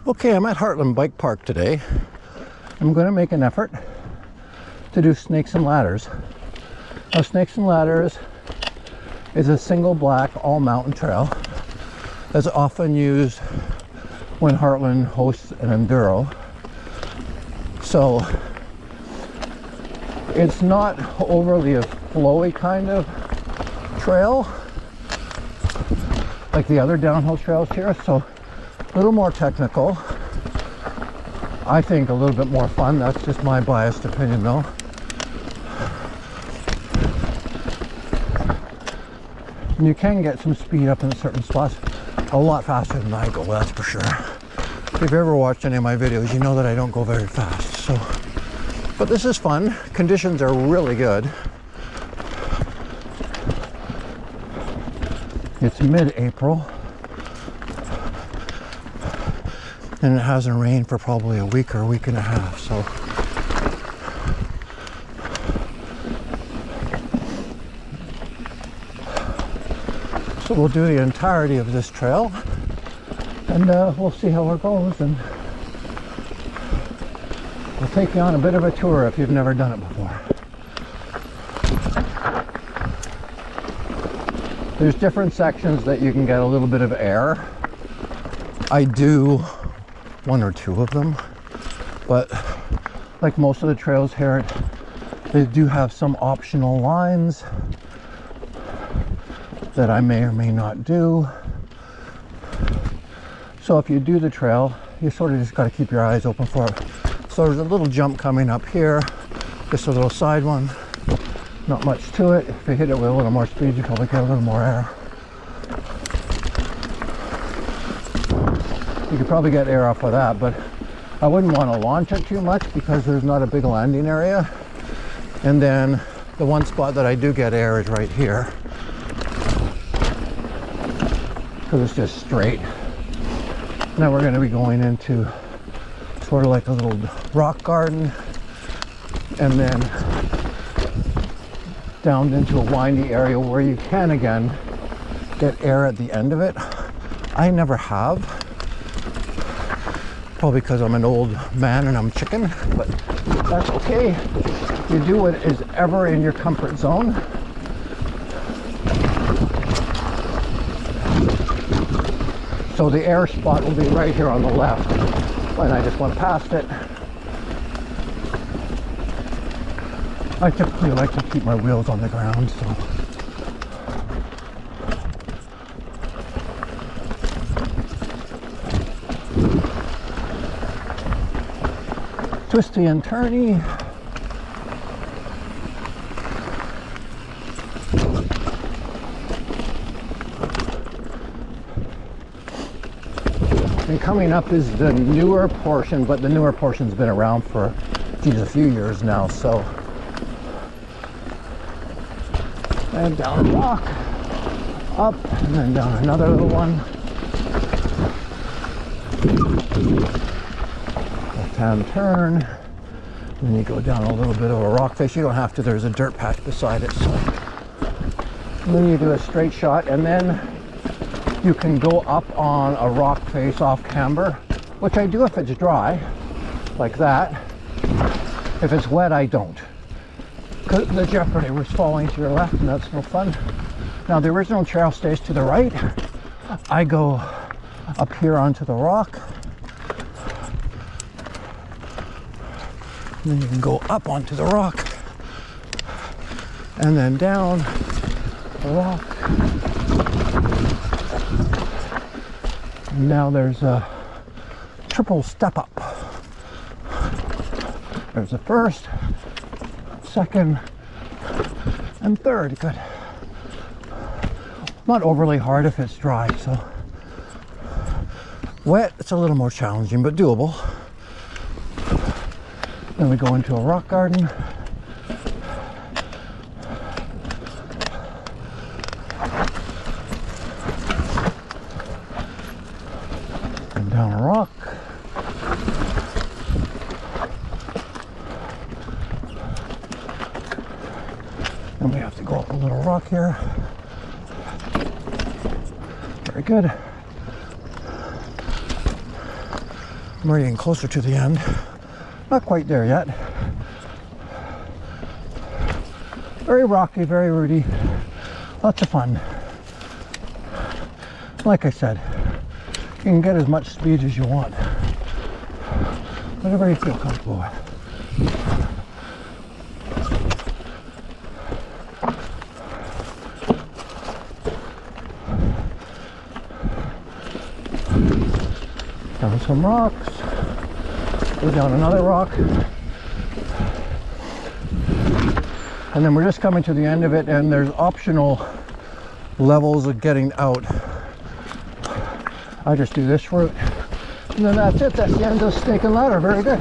Okay, I'm at Hartland Bike Park today. I'm going to make an effort to do Snakes and Ladders. Now, Snakes and Ladders is a single black all mountain trail that's often used when Hartland hosts an enduro. So it's not overly a flowy kind of trail like the other downhill trails here, so a little more technical. I think a little bit more fun. That's just my biased opinion though. And you can get some speed up in certain spots a lot faster than I go, that's for sure. If you've ever watched any of my videos, you know that I don't go very fast. So, but this is fun. Conditions are really good. It's mid-April. And it hasn't rained for probably a week or a week and a half, so. So we'll do the entirety of this trail, and we'll see how it goes, and we'll take you on a bit of a tour if you've never done it before. There's different sections that you can get a little bit of air. I do one or two of them, but like most of the trails here, they do have some optional lines that I may or may not do. So if you do the trail, you sort of just got to keep your eyes open for it. So there's a little jump coming up here, just a little side one, not much to it. If you hit it with a little more speed, you probably get a little more air. You could probably get air off of that, but I wouldn't want to launch it too much because there's not a big landing area. And then the one spot that I do get air is right here, because it's just straight. Now we're going to be going into sort of like a little rock garden, and then down into a windy area where you can again get air at the end of it. I never have. Probably because I'm an old man and I'm chicken, but that's okay. You do what is ever in your comfort zone. So the air spot will be right here on the left, and I just went past it. I typically like to keep my wheels on the ground, so. Twisty and turny. And coming up is the newer portion, but the newer portion's been around for, geez, a few years now, so. And down a rock, up, and then down another little one. Left-hand turn, and then you go down a little bit of a rock face. You don't have to, there's a dirt patch beside it, so. And then you do a straight shot, and then you can go up on a rock face off camber, which I do if it's dry, like that. If it's wet, I don't. Because the jeopardy was falling to your left, and that's no fun. Now the original trail stays to the right. I go up here onto the rock. And then you can go up onto the rock, and then down the rock. And now there's a triple step up. There's the first, second, and third. Good. Not overly hard if it's dry, so. Wet, it's a little more challenging, but doable. Then we go into a rock garden. And down a rock. And we have to go up a little rock here. Very good. I'm already getting closer to the end. Not quite there yet. Very rocky, very rooty. Lots of fun. Like I said, you can get as much speed as you want. Whatever you feel comfortable with. Down some rocks. Go down another rock. And then we're just coming to the end of it, and there's optional levels of getting out. I just do this route, and then that's it. That's the end of the snake and ladder. Very good.